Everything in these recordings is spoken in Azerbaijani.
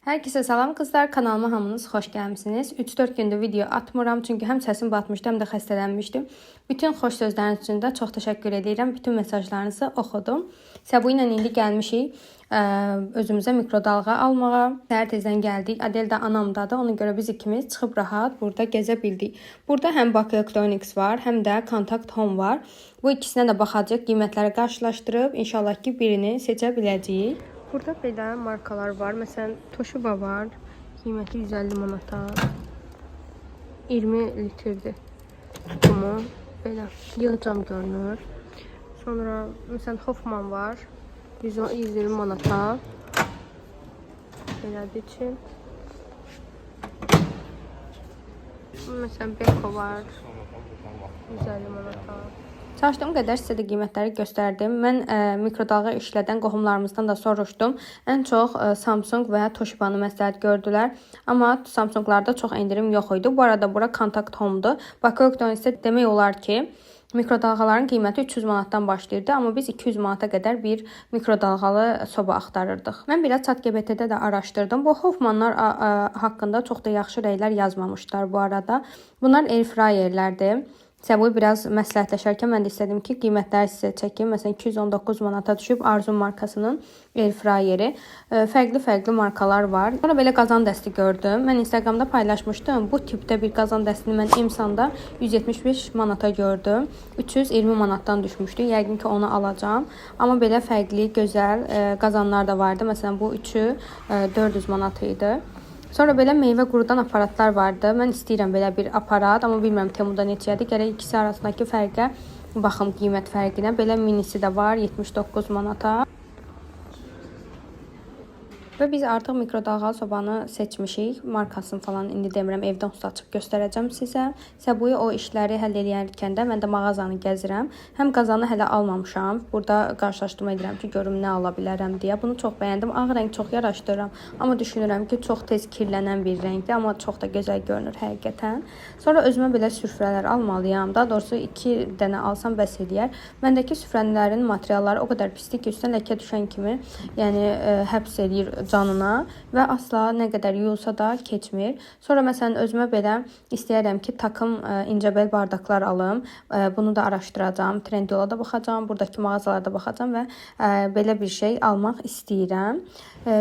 Herkese salam kızlar, kanalıma hamınız xoş gəlmisiniz. 3-4 gündür video atmıram çünkü həm səsim batmışdı, həm də xəstələnmişdim. Bütün xoş sözləriniz üçün də çox təşəkkür edirəm. Bütün mesajlarınızı oxudum. Səbu ilə indi gəlmişik özümüzə mikrodalğa almağa. Səhər tezdən gəldik. Adel də anamdadır. Ona görə biz ikimiz çıxıb rahat burada gəzə bildik. Burada həm Bakı Electronics var, həm də Contact Home var. Bu ikisinə də baxacağıq, qiymətləri qarşılaşdırıb inşallah ki birini seçə biləcəyik. Burada belə markalar var. Məsələn, Toshiba var. Qiyməti 150 manata. 20 litrdir. Tutumu belə yığcam görünür. Sonra məsələn Hoffman var. 120 manata. Belədir ki. Məsələn Beko var. 150 manata. Çalışdığım qədər sizə də qiymətləri göstərdim. Mən mikrodalğa işlədən qohumlarımızdan da soruşdum. Ən çox Samsung və Toshiba'nı məsləhət gördülər. Amma Samsunglarda çox endirim yox idi. Bu arada bura Contact Home'dur. Bakı Electronics'də demək olar ki, mikrodalğaların qiyməti 300 manatdan başlayırdı. Amma biz 200 manata qədər bir mikrodalğalı soba axtarırdıq. Mən biraz ChatGPT-də də araşdırdım. Bu Hoffmanlar haqqında çox da yaxşı rəylər yazmamışlar bu arada. Bunlar airfryerlərdir. Səbu biraz məsləhətləşərkən mən də istədim ki, qiymətləri sizə çəkim. Məsələn, 219 manata düşüb Arzum markasının airfryeri. Fərqli markalar var. Sonra belə qazan dəsti gördüm. Mən Instagramda paylaşmışdım. Bu tipdə bir qazan dəstini mən Emsanda 175 manata gördüm. 320 manatdan düşmüşdü. Yəqin ki, onu alacağam. Amma belə fərqli, gözəl qazanlar da vardı. Məsələn, bu üçü 400 manat idi. Sonra belə meyvə qurudan aparatlar vardı. Mən istəyirəm belə bir aparat, amma bilmirəm Temuda neçədir. Gərək ikisi arasındakı fərqə baxım, qiymət fərqinə. Belə minisi də var 79 manata. Və biz artıq mikrodalğalı sobanı seçmişik. Markasını falan indi demirəm, evdən açıb göstərəcəm sizə. Səbuyu o işləri həll edərkən də mən də mağazanı gəzirəm. Həm qazanı hələ almamışam. Burada qarşılaşdırma edirəm ki, görüm nə ala bilərəm deyə. Bunu çox bəyəndim. Ağ rəng çox yaraşdırıram. Amma düşünürəm ki, çox tez kirlənən bir rəngdir, amma çox da gözəl görünür həqiqətən. Sonra özümə belə süfrələr almalıyam. Daha doğrusu 2 dənə alsam bəs eləyər. Məndəki süfrələrin materialları o qədər pisdir ki, üstünə ləkə düşən kimi, yəni həbs edir canına və asla nə qədər yuyulsa da keçmir. Sonra məsələn özümə belə istəyirəm ki, takım incəbəl bardaqlar alım. Bunu da araşdıracağam. Trendyol'a da baxacağam, buradakı mağazalarda baxacağam və belə bir şey almaq istəyirəm.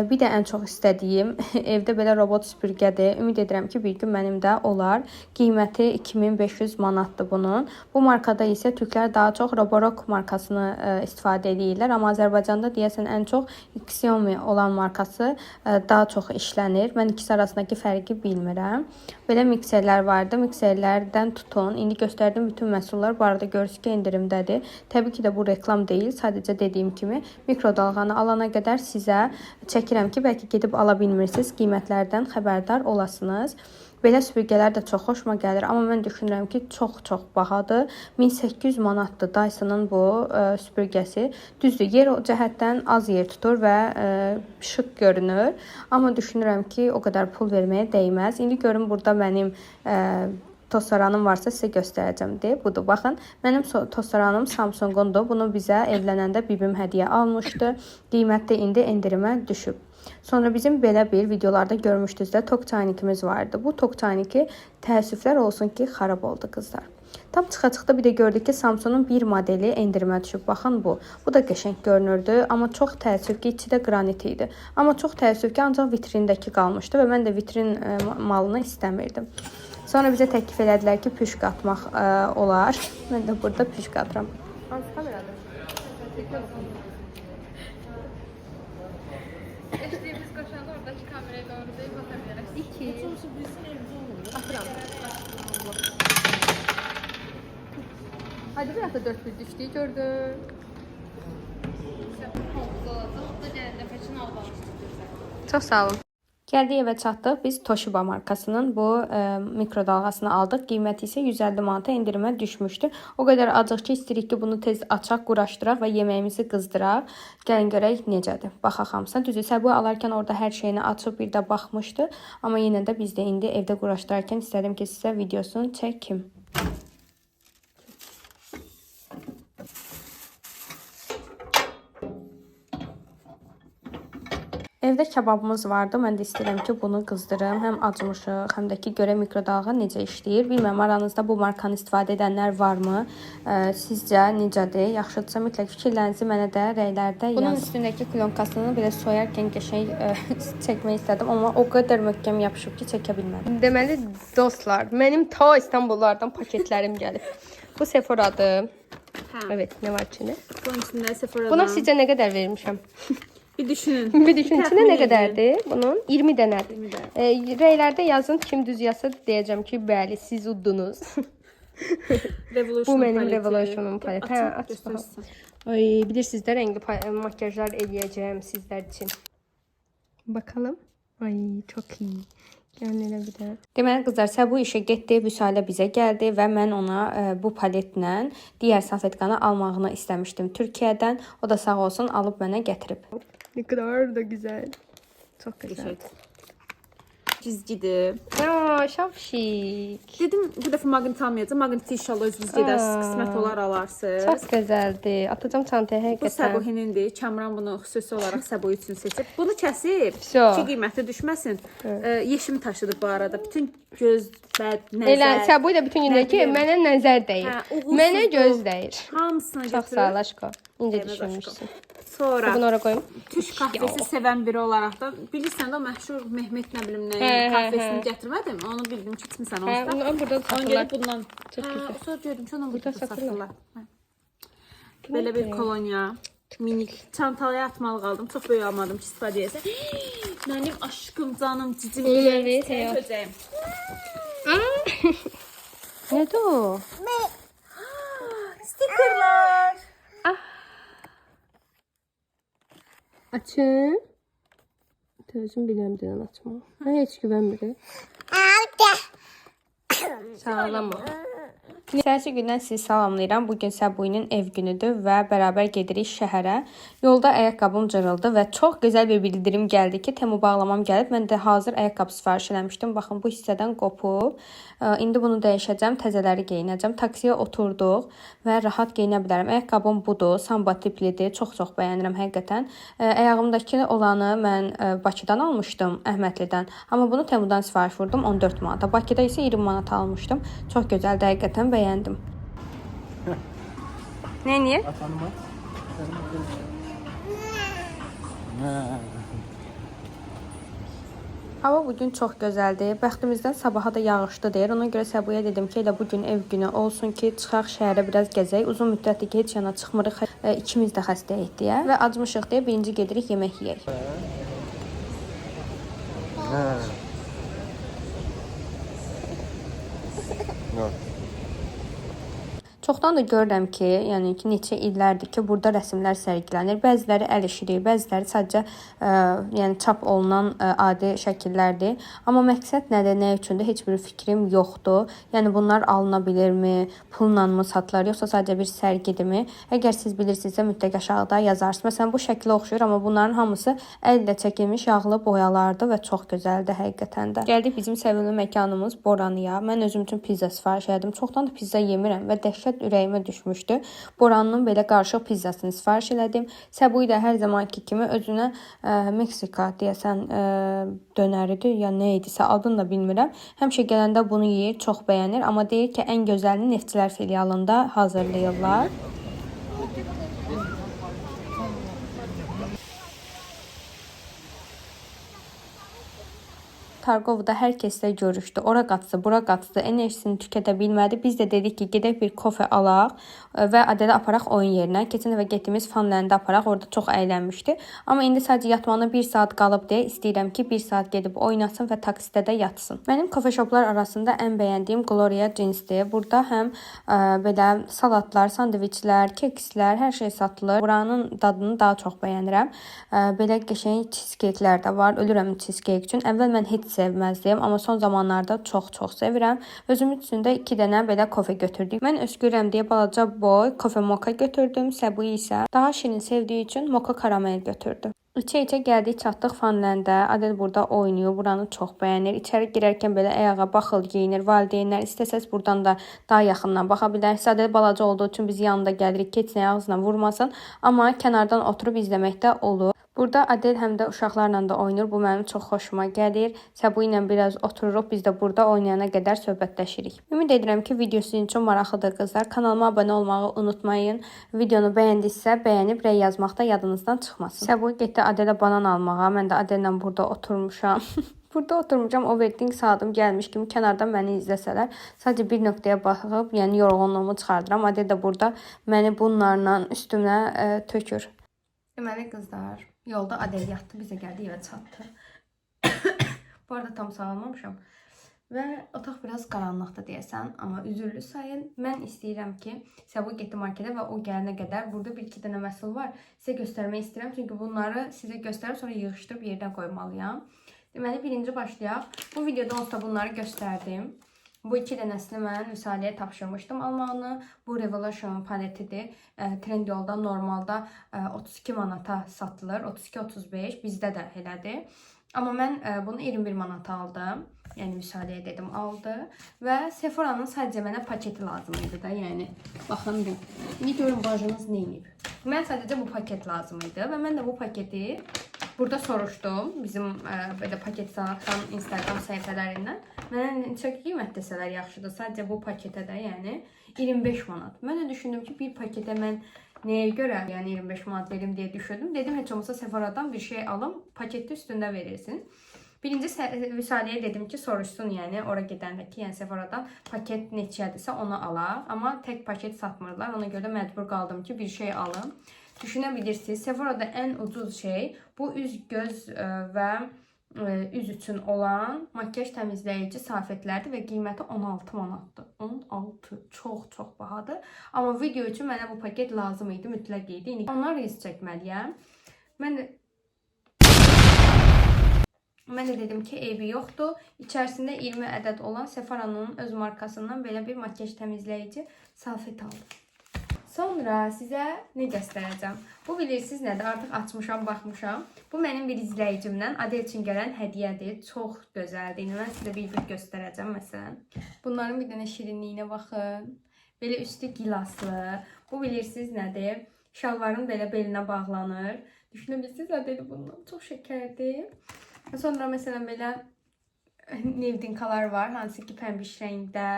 Bir də ən çox istədiyim evdə belə robot süpürgədir. Ümid edirəm ki, bir gün mənim də olar. Qiyməti 2500 manatdır bunun. Bu markada isə türklər daha çox Roborock markasını istifadə edirlər, amma Azərbaycanda deyəsən ən çox Xiaomi olan markası daha çox işlənir. Mən ikisi arasındakı fərqi bilmirəm. Belə mikserlər vardı. Mikserlərdən tutun. İndi göstərdiyim bütün məhsullar bu arada görürsünüz ki, endirimdədir. Təbii ki də bu reklam deyil. Sadəcə dediyim kimi mikrodalğanı alana qədər sizə çəkirəm ki, bəlkə gedib ala bilmirsiniz. Qiymətlərdən xəbərdar olasınız. Belə süpürgələr də çox xoşuma gəlir, amma mən düşünürəm ki, çox bahadır. 1800 manatdır Dyson'ın bu süpürgəsi. Düzdür, yer cəhətdən az yer tutur və şık görünür. Amma düşünürəm ki, o qədər pul verməyə dəyməz. İndi görün burada mənim tostaranım varsa sizə göstərəcəm deyə. Budur, baxın. Mənim tostaranım Samsung'undur. Bunu bizə evlənəndə bibim hədiyyə almışdı. Qiymətdə indi endirimə düşüb. Sonra bizim belə bir videolarda görmüşdünüz də tok çaynikimiz vardı. Bu tok çayniki təəssüflər olsun ki, xarab oldu kızlar. Tam çıxa-çıxda bir də gördük ki, Samsung'un bir modeli endirimə düşüb. Baxın bu. Bu da qəşəng görünürdü, amma çox təəssüf ki, içi də qranit idi. Amma çox təəssüf ki, ancaq vitrindəki qalmışdı və mən də vitrin malını istəmirdim. Sonra bizə təklif elədilər ki, püşk atmaq olar. Mən də burada püşk atıram. Hansı kameradır? Eşliyimiz koşanda oradaki kameraya doğru değil bakabiliriz. 2. Atıram. Hadi biraz da 4 bir düştüyü gördüm. Çox sağ olun. Gəldik evə çatdıq. Biz Toshiba markasının bu mikrodalğasını aldıq. Qiyməti isə 150 manata endirimə düşmüşdü. O qədər acıq ki, istəyirik ki, bunu tez açaq, quraşdıraq və yeməyimizi qızdıraq. Gəlin görək necədir. Baxaq hamısına. Düzdür, Səbu alarkən orada hər şeyini açıb bir də baxmışdı. Amma yenə də biz də indi evdə quraşdırarkən istədim ki, sizə videosunu çəkim. Evdə kababımız vardı. Mən də istəyirəm ki, bunu qızdırım. Həm acımışıq, həm də ki, görək mikrodalğa necə işləyir. Bilmirəm, aranızda bu markanı istifadə edənlər varmı? Sizcə necədir? Yaxşıdırsa mütləq fikirlərinizi mənə də rəylərdə yazın. Bunun üstündəki klonkasını belə soyarkən qəşəng çəkmək istədim, amma o qədər möhkəm yapışıb ki, çəkə bilmədim. Deməli, dostlar, mənim ta İstanbullardan paketlərim gəlib. Bu Sephora'dır. Evet, nə var içində? Bunun içində Sephora'dan. Buna sizcə nə qədər vermişəm? Bir düşünün. Bir düşün, içində nə qədərdir bunun? 20 dənədir. Rəylərdə yazın, kim düz yazsa deyəcəm ki, bəli, siz uddunuz. Bu mənim Revolution'un paleti. Hə, aç baxın. Ay, bilirsiniz də rəngli makyajlar eləyəcəm sizlər üçün. Bakalım. Ay, çox iyi. Gəlin elə bir də. Deməli qızlar, Səbu işə getdi, Vüsalə bizə gəldi və mən ona bu paletlə digər salfetkanı almağını istəmişdim Türkiyədən. O da sağ olsun alıb mənə gətirib. Ne kadar da güzel. Çok güzel. Cizgidir. Ya şapşik. Dedim bu dəfə maqnit almayacağım. Maqniti inşallah özünüz gedərsiniz, qismət olar alarsınız. Çok güzeldi. Atacağım çantaya Bu həqiqətən. Səbuhinindir. Kamran bunu xüsusi olaraq Səbu üçün seçib. Bunu kəsib Vso. ki, qiyməti düşməsin. Yeşim taşıdı bu arada. Bütün göz, bəd, nəzər. Elə Səbu ilə bütün gündə ki, mənə nəzər dəyir. Hə, uğursuzluq. Mənə göz dəyir. Hamısını Çox götürür. sağ ol aşko. İncə Demə düşünmüşsün. Sonra Bunu ora qoyum. Türk kahvesi sevən biri olaraq da bilirsən də o məşhur Mehmet nə bilim nə kahvesini gətirmədim. Onu bildim ki, içmisən Hə, onsuz da. onu burada Onu satırlar. gəlib bundan. Çox gözəl. Sonra gördüm ki, onu burada satırlar. satırlar. Belə bir kolonya, minik çantaya atmalı qaldım. Çox böyük almadım ki, istifadə edəsən. Mənim aşkım, canım, cicim. Evet, Söyləyəcəyim. Nədir o? Stikerlər. Açın. Özüm bilirəm deyən açma. Mən heç güvənmirəm. Sağlam ol. Səhərsi gündən sizi salamlayıram. Bugün Səbuyinin ev günüdür və bərabər gedirik şəhərə. Yolda ayaqqabım cırıldı və çox gözəl bir bildirim gəldi ki, Temu bağlamam gəlib. Mən də hazır ayaqqabı sifariş eləmişdim. Baxın, bu hissədən qopub. İndi bunu dəyişəcəm, təzələri geyinəcəm. Taksiyə oturduq və rahat geyinə bilərəm. Ayaqqabım budur, samba tiplidir. Çox bəyənirəm həqiqətən. Ayağımdakı olanı mən Bakıdan almışdım, Əhmədlidən. Amma bunu Temudan sifariş vurdum 14 manata. Bakıda isə 20 manata almışdım. Çox gözəldir, həqiqətən bəyəndim. Ne niye? Hava bugün çox gözəldir. Bəxtimizdən sabaha da yağışlı deyir. Ona görə Səbuya dedim ki, elə bugün ev günü olsun ki, çıxaq şəhərə biraz gəzək. Uzun müddətdir ki, heç yana çıxmırıq. İkimiz də xəstəyik deyə və acmışıq deyə birinci gedirik yemək yeyək. Çoxdan da görürəm ki, yəni ki, neçə illərdir ki, burada rəsmlər sərgilənir. Bəziləri əl işidir, bəziləri sadəcə yəni çap olunan adi şəkillərdir. Amma məqsəd nədir, nə üçündür, heç bir fikrim yoxdur. Yəni bunlar alına bilirmi, pulla mı satılar, yoxsa sadəcə bir sərgidirmi? Əgər siz bilirsinizsə mütləq aşağıda yazarsınız. Məsələn, bu şəklə oxşuyur, amma bunların hamısı əllə çəkilmiş yağlı boyalardır və çox gözəldir həqiqətən də. Gəldik bizim sevimli məkanımız Boranıya. Mən özüm üçün pizza sifariş etdim. Çoxdan da pizza yemirəm və dəhşət ürəyimə düşmüşdü. Boranın belə qarışıq pizzasını sifariş elədim. Səbuy da hər zamanki kimi özünə Meksika deyəsən dönəridir ya nə idisə adını da bilmirəm. Həmişə gələndə bunu yeyir, çox bəyənir, amma deyir ki, ən gözəlini Neftçilər filialında hazırlayırlar. Targovda hər kəslə görüşdü. Ora qaçdı, bura qaçdı, enerjisini tükədə bilmədi. Biz də dedik ki, gedək bir kofe alaq və Adelə aparaq oyun yerinə. Keçən dəfə getdiyimiz Funlanddə aparaq, orada çox əylənmişdi. Amma indi sadəcə yatmağına 1 saat qalıb deyə istəyirəm ki, 1 saat gedib oynasın və taksidə də yatsın. Mənim kofe shoplar arasında ən bəyəndiyim Gloria Jeans'dir. Burada həm belə salatlar, sandviçlər, kekslər, hər şey satılır. Buranın dadını daha çox bəyənirəm. Belə qəşəng cheesecake-lər də var. Ölürəm cheesecake üçün. Əvvəl mən heç sevməzdim, amma son zamanlarda çox sevirəm. Özüm üçün də 2 dənə belə kofe götürdük. Mən öskürəm deyə balaca boy kofe moka götürdüm. Səbu isə daha şirin sevdiyi üçün moka karamel götürdü. İçə-içə gəldik, çatdıq Fanləndə. Adel burada oynayır, buranı çox bəyənir. İçəri girərkən belə ayağa baxıl geyinir. Valideynlər istəsəz buradan da daha yaxından baxa bilərsiniz. Adel balaca olduğu üçün biz yanında gəlirik, keçinə ağzına vurmasın. Amma kənardan oturub izləmək də olur. Burada Adel həm də uşaqlarla da oynayır. Bu mənim çox xoşuma gəlir. Səbu ilə biraz otururuq. Biz də burada oynayana qədər söhbətləşirik. Ümid edirəm ki, video sizin üçün maraqlıdır qızlar. Kanalıma abunə olmağı unutmayın. Videonu bəyəndinizsə, bəyənib rəy yazmaq da yadınızdan çıxmasın. Səbu getdi Adelə banan almağa. Mən də Adellə burada oturmuşam. Burada oturmuşam, overthink saatim gəlmiş kimi kənardan məni izləsələr, sadəcə bir nöqtəyə baxıb, yəni yorğunluğumu çıxardıram. Adel də burada məni bunlarla üstümə tökür. Deməli qızlar, yolda Adel yatdı, bizə gəldi, evə çatdı. Bu arada tam sağlamamışam. Və otaq biraz qaranlıqda deyəsən, amma üzürlü sayın. Mən istəyirəm ki, Səbu getdi marketə və o gələnə qədər burada bir-iki dənə məhsul var. Sizə göstərmək istəyirəm, çünki bunları sizə göstərib sonra yığışdırıb yerdən qoymalıyam. Deməli, birinci başlayaq. Bu videoda onsuz bunları göstərdim. Bu iki dənəsini mən Vüsaliyə tapşırmışdım almağını. Bu Revolution paletidir. Trendyolda normalda 32 manata satılır. 32-35 bizdə də elədir. Amma mən bunu 21 manata aldım. Yəni Vüsaliyə dedim aldı. Və Sephora'nın sadəcə mənə paketi lazım idi da. Yəni baxın bir. İndi görün bacınız nə edib. Mən sadəcə bu paket lazım idi və mən də bu paketi burada soruşdum. Bizim belə paket satan Instagram səhifələrindən. Mənə neçə qiymət desələr yaxşıdır. Sadəcə bu paketə də, yəni 25 manat. Mən də düşündüm ki, bir paketə mən nəyə görə, yəni 25 manat verim deyə düşündüm. Dedim, heç olmasa Sephora'dan bir şey alım, paketdə üstündə verilsin. Birinci Vüsaliyə dedim ki, soruşsun, yəni ora gedəndə ki, yəni Sephora'dan paket neçədirsə onu alaq. Amma tək paket satmırlar. Ona görə məcbur qaldım ki, bir şey alım. Düşünə bilirsiniz, Sephora'da ən ucuz şey bu üz, göz və üz üçün olan makyaj təmizləyici salfetlərdir və qiyməti 16 manatdır. 16 çox bahadır. Amma video üçün mənə bu paket lazım idi, mütləq idi. İndi onlar reis çəkməliyəm. Mən də dedim ki, eybi yoxdur. İçərisində 20 ədəd olan Sephora'nın öz markasından belə bir makyaj təmizləyici salfet aldım. Sonra sizə nə göstərəcəm? Bu bilirsiniz nədir? Artıq açmışam, baxmışam. Bu mənim bir izləyicimdən Adel üçün gələn hədiyyədir. Çox gözəldir. İndi mən sizə bir göstərəcəm məsələn. Bunların bir dənə şirinliyinə baxın. Belə üstü gilaslı. Bu bilirsiniz nədir? Şalvarın belə belinə bağlanır. Düşünə bilirsiniz Adel bundan. Çox şəkərdir. Sonra məsələn belə nevdinkalar var. Hansı ki pəmbiş rəngdə.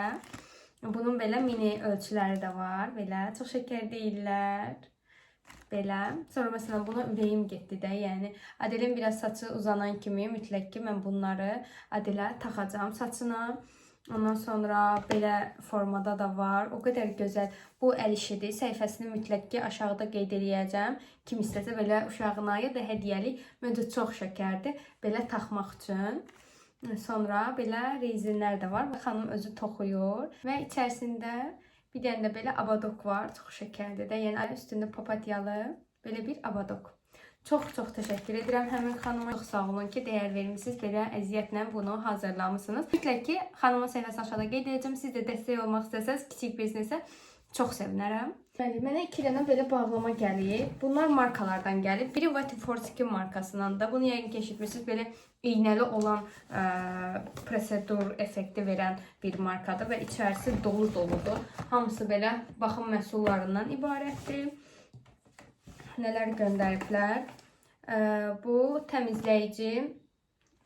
Bunun belə mini ölçüləri də var. Belə çox şəkər deyirlər. Belə. Sonra məsələn buna ürəyim getdi də. Yəni Adelin biraz saçı uzanan kimi mütləq ki mən bunları Adelə taxacağam saçına. Ondan sonra belə formada da var. O qədər gözəl. Bu əl işidir. Səhifəsini mütləq ki aşağıda qeyd eləyəcəm. Kim istəsə belə uşağına ya da hədiyyəlik. Məncə çox şəkərdir. Belə taxmaq üçün. Sonra belə rezinlər də var. Xanım özü toxuyur. Və içərisində bir dənə də belə abadok var. Çox şəkərdir də. Yəni üstündə papatyalı belə bir abadok. Çox təşəkkür edirəm həmin xanıma. Çox sağ olun ki, dəyər vermisiniz. Belə əziyyətlə bunu hazırlamışsınız. Mütləq ki, xanımın səhifəsini aşağıda qeyd edəcəm. Siz də dəstək olmaq istəsəniz, kiçik biznesə çox sevinərəm. Mənə 2 dənə belə bağlama gəlib. Bunlar markalardan gəlib. Biri Vati42 markasından da. Bunu yəqin ki, eşitmişsiniz. Belə iynəli olan prosedur effekti verən bir markadır və içərisi dolu-doludur. Hamısı belə baxım məhsullarından ibarətdir. Nələr göndəriblər? Bu təmizləyici,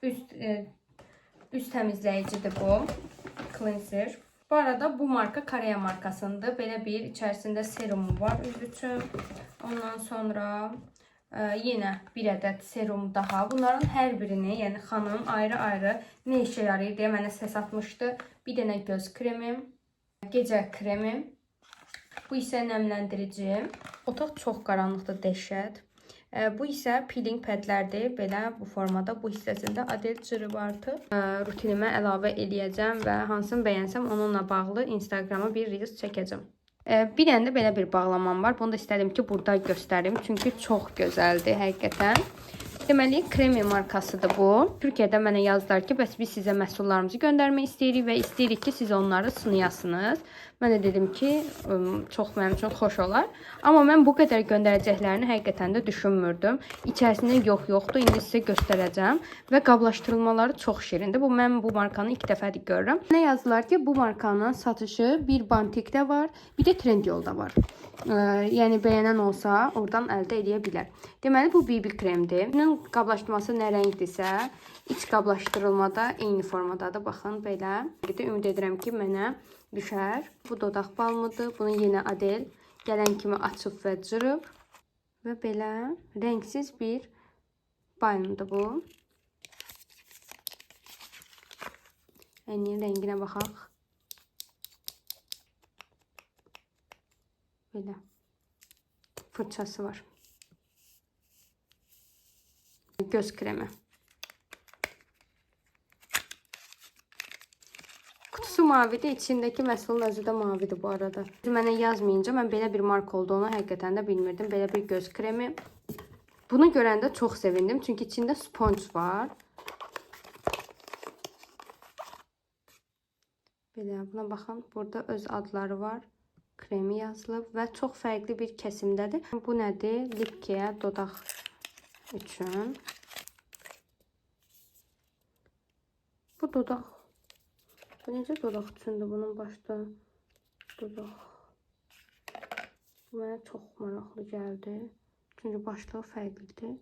üst təmizləyicidir bu. Cleanser. Bu arada bu marka Koreya markasındır. Belə bir içərisində serumu var üz üçün. Ondan sonra yenə bir ədəd serum daha. Bunların hər birini, yəni xanım ayrı-ayrı nə işə yarayır deyə mənə səs atmışdı. Bir dənə göz kremim, gecə kremim. Bu isə nəmləndiricim. Otaq çox qaranlıqdır, dəhşət. Bu isə peeling padlərdir. Belə bu formada. Bu hissəsində Adel cırıb artıq. Rutinimə əlavə eləyəcəm və hansını bəyənsəm onunla bağlı Instagrama bir reels çəkəcəm. Bir dənə də belə bir bağlamam var. Bunu da istədim ki, burada göstərim. Çünki çox gözəldir həqiqətən. Deməli, Kremi markasıdır bu. Türkiyədə mənə yazdılar ki, bəs biz sizə məhsullarımızı göndərmək istəyirik və istəyirik ki, siz onları sınayasınız. Mən də dedim ki, çox mənim üçün xoş olar. Amma mən bu qədər göndərəcəklərini həqiqətən də düşünmürdüm. İçərisində yoxdur. İndi sizə göstərəcəm. Və qablaşdırılmaları çox şirindir. Mən bu markanı ilk dəfədir görürəm. Nə yazdılar ki, bu markanın satışı bir Bantikdə var, bir də Trendyolda var. Yəni bəyənən olsa oradan əldə edə bilər. Deməli bu BB kremdir. Bunun qablaşdırması nə rəngdirsə, iç qablaşdırılmada eyni formadadır. Baxın belə. Ümid edirəm ki, mənə düşər. Bu dodaq balmıdır. Bunu yenə Adel gələn kimi açıb və cırıb və belə rəngsiz bir balmdır bu. Yəni rənginə baxaq. Belə fırçası var. Göz kremi. Kutusu mavidir. İçindəki məhsulun özü də mavidir bu arada. Mənə yazmayınca mən belə bir marka olduğunu həqiqətən də bilmirdim. Belə bir göz kremi. Bunu görəndə çox sevindim. Çünki içində sponge var. Belə buna baxın. Burada öz adları var. Kremi yazılıb və çox fərqli bir kəsimdədir. Bu nədir? Lip care dodaq üçün. Bu dodaq. Bu necə dodaq üçündür bunun başda? Dodaq. Bu mənə çox maraqlı gəldi. Çünki başlığı fərqlidir.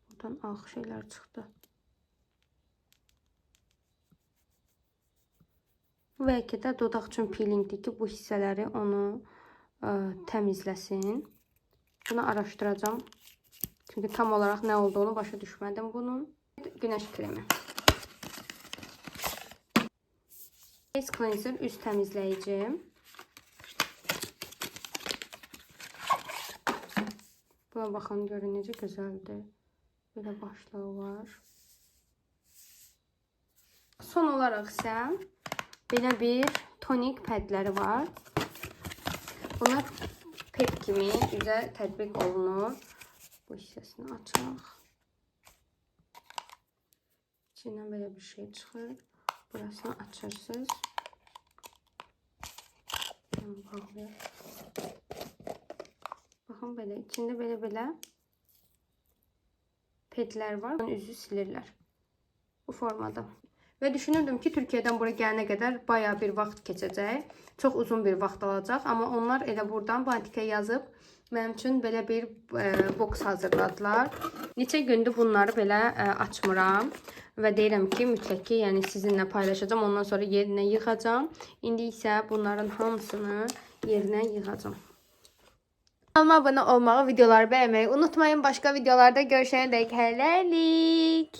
Buradan ağ şeylər çıxdı. Bəlkə də dodaq üçün peelingdir ki, bu hissələri onu təmizləsin. Bunu araşdıracağım. Çünki tam olaraq nə olduğunu başa düşmədim bunun. Günəş kremi. Face cleanser, üz təmizləyici. Buna baxın, görün necə gözəldir. Belə başlığı var. Son olaraq isə belə bir tonik pədləri var. Bunlar ped kimi üzə tətbiq olunur. Bu hissəsini açaq. İçindən belə bir şey çıxır. Burasını açırsınız. Baxın belə. İçində belə pedlər var. Üzü silirlər. Bu formada. Və düşünürdüm ki, Türkiyədən bura gələnə qədər bayağı bir vaxt keçəcək. Çox uzun bir vaxt alacaq. Amma onlar elə buradan Bantikə yazıb mənim üçün belə bir boks hazırladılar. Neçə gündür bunları belə açmıram. Və deyirəm ki, mütləq ki, yəni sizinlə paylaşacağım. Ondan sonra yerinə yığacağım. İndi isə bunların hamısını yerinə yığacağım. Kanalıma abunə olmağı, videoları bəyənməyi unutmayın. Başqa videolarda görüşənə dək hələlik.